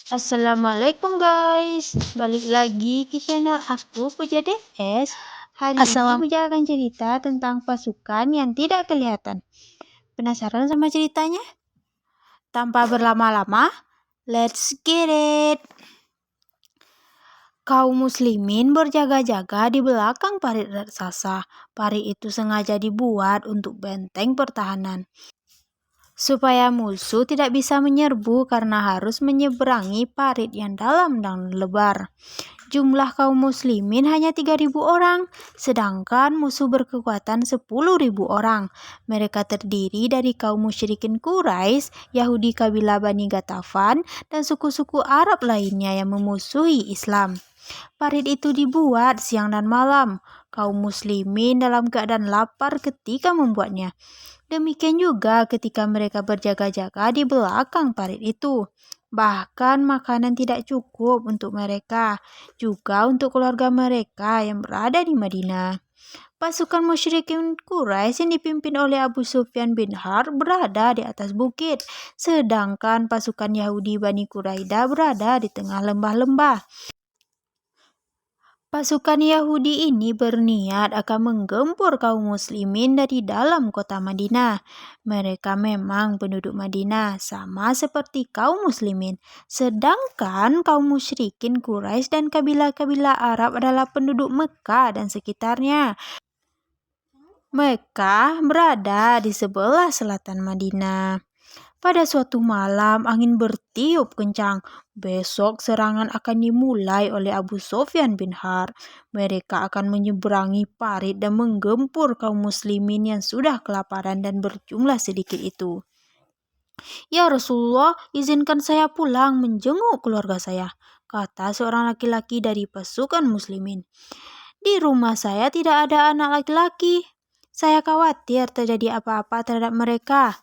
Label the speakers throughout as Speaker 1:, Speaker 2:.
Speaker 1: Assalamualaikum guys, balik lagi ke channel aku Puja DS. Hari ini
Speaker 2: Assalam.
Speaker 1: Puja akan cerita tentang pasukan yang tidak kelihatan. Penasaran sama ceritanya? Tanpa berlama-lama, let's get it. Kaum muslimin berjaga-jaga di belakang parit raksasa. Parit itu sengaja dibuat untuk benteng pertahanan, supaya musuh tidak bisa menyerbu karena harus menyeberangi parit yang dalam dan lebar. Jumlah kaum muslimin hanya 3.000 orang, sedangkan musuh berkekuatan 10.000 orang. Mereka terdiri dari kaum musyrikin Quraisy, Yahudi kabilah Bani Ghatafan, dan suku-suku Arab lainnya yang memusuhi Islam. Parit itu dibuat siang dan malam. Kaum muslimin dalam keadaan lapar ketika membuatnya. Demikian juga ketika mereka berjaga-jaga di belakang parit itu. Bahkan makanan tidak cukup untuk mereka, juga untuk keluarga mereka yang berada di Madinah. Pasukan musyrikin Quraisy yang dipimpin oleh Abu Sufyan bin Harb berada di atas bukit, sedangkan pasukan Yahudi Bani Quraidah berada di tengah lembah-lembah. Pasukan Yahudi ini berniat akan menggempur kaum muslimin dari dalam kota Madinah. Mereka memang penduduk Madinah, sama seperti kaum muslimin. Sedangkan kaum musyrikin Quraisy dan kabilah-kabilah Arab adalah penduduk Mekah dan sekitarnya. Mekah berada di sebelah selatan Madinah. Pada suatu malam, angin bertiup kencang. Besok serangan akan dimulai oleh Abu Sufyan bin Harb. Mereka akan menyeberangi parit dan menggempur kaum muslimin yang sudah kelaparan dan berjumlah sedikit itu. Ya Rasulullah, izinkan saya pulang menjenguk keluarga saya, kata seorang laki-laki dari pasukan muslimin. Di rumah saya tidak ada anak laki-laki. Saya khawatir terjadi apa-apa terhadap mereka.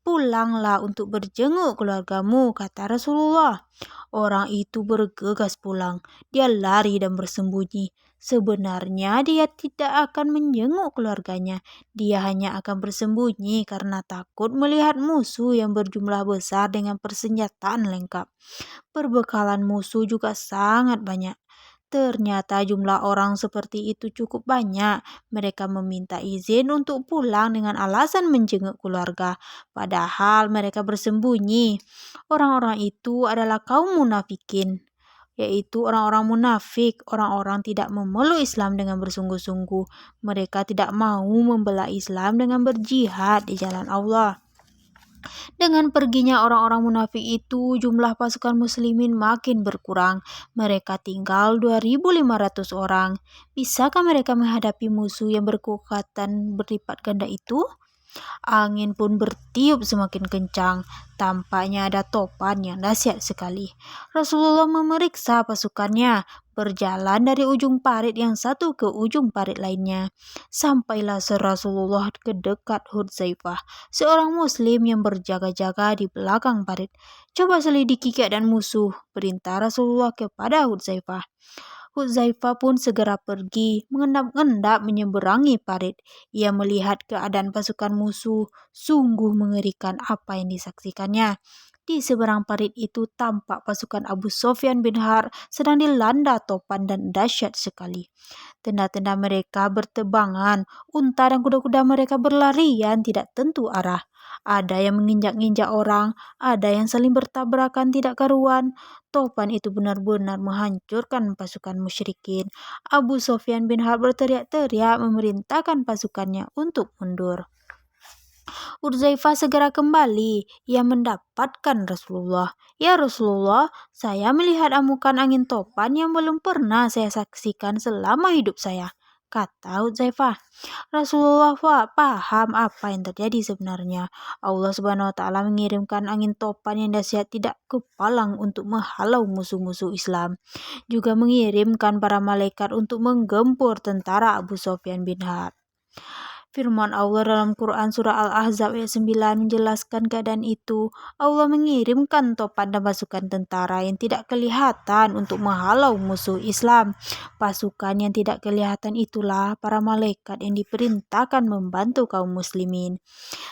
Speaker 1: Pulanglah untuk berjenguk keluargamu, kata Rasulullah. Orang itu bergegas pulang. Dia lari dan bersembunyi. Sebenarnya dia tidak akan menjenguk keluarganya. Dia hanya akan bersembunyi karena takut melihat musuh yang berjumlah besar dengan persenjataan lengkap. Perbekalan musuh juga sangat banyak. Ternyata jumlah orang seperti itu cukup banyak. Mereka meminta izin untuk pulang dengan alasan menjenguk keluarga. Padahal mereka bersembunyi. Orang-orang itu adalah kaum munafikin, yaitu orang-orang munafik. Orang-orang tidak memeluk Islam dengan bersungguh-sungguh. Mereka tidak mau membela Islam dengan berjihad di jalan Allah. Dengan perginya orang-orang munafik itu, jumlah pasukan muslimin makin berkurang. Mereka tinggal 2.500 orang. Bisakah mereka menghadapi musuh yang berkekuatan berlipat ganda itu? Angin pun bertiup semakin kencang. Tampaknya ada topan yang dahsyat sekali. Rasulullah memeriksa pasukannya, berjalan dari ujung parit yang satu ke ujung parit lainnya. Sampailah Rasulullah ke dekat Hudzaifah, seorang muslim yang berjaga-jaga di belakang parit. Coba selidiki keadaan musuh, perintah Rasulullah kepada Hudzaifah. Hudzaifah pun segera pergi, mengendap-endap menyeberangi parit. Ia melihat keadaan pasukan musuh, sungguh mengerikan apa yang disaksikannya. Di seberang parit itu tampak pasukan Abu Sufyan bin Harb sedang dilanda topan dan dahsyat sekali. Tenda-tenda mereka bertebangan, unta dan kuda-kuda mereka berlarian tidak tentu arah. Ada yang menginjak-injak orang, ada yang saling bertabrakan tidak karuan. Topan itu benar-benar menghancurkan pasukan musyrikin. Abu Sufyan bin Harb berteriak-teriak memerintahkan pasukannya untuk mundur. Hudzaifah segera kembali. Ia mendapatkan Rasulullah. Ya Rasulullah, saya melihat amukan angin topan yang belum pernah saya saksikan selama hidup saya, kata Hudzaifah. Rasulullah paham apa yang terjadi sebenarnya. Allah Subhanahu wa taala mengirimkan angin topan yang dahsyat tidak kepalang untuk menghalau musuh-musuh Islam. Juga mengirimkan para malaikat untuk menggempur tentara Abu Sufyan bin Harb. Firman Allah dalam Quran Surah Al-Ahzab ayat 9 menjelaskan keadaan itu. Allah mengirimkan topan dan pasukan tentara yang tidak kelihatan untuk menghalau musuh Islam. Pasukan yang tidak kelihatan itulah para malaikat yang diperintahkan membantu kaum muslimin.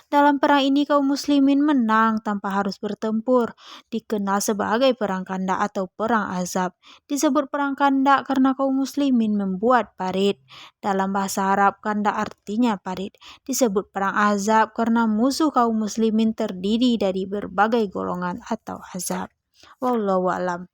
Speaker 1: Dalam perang ini kaum muslimin menang tanpa harus bertempur, dikenal sebagai perang Khandak atau perang Azab. Disebut perang Khandak karena kaum muslimin membuat parit. Dalam bahasa Arab, Khandak artinya parit. Disebut perang Azab karena musuh kaum muslimin terdiri dari berbagai golongan atau azab. Wallahu a'lam.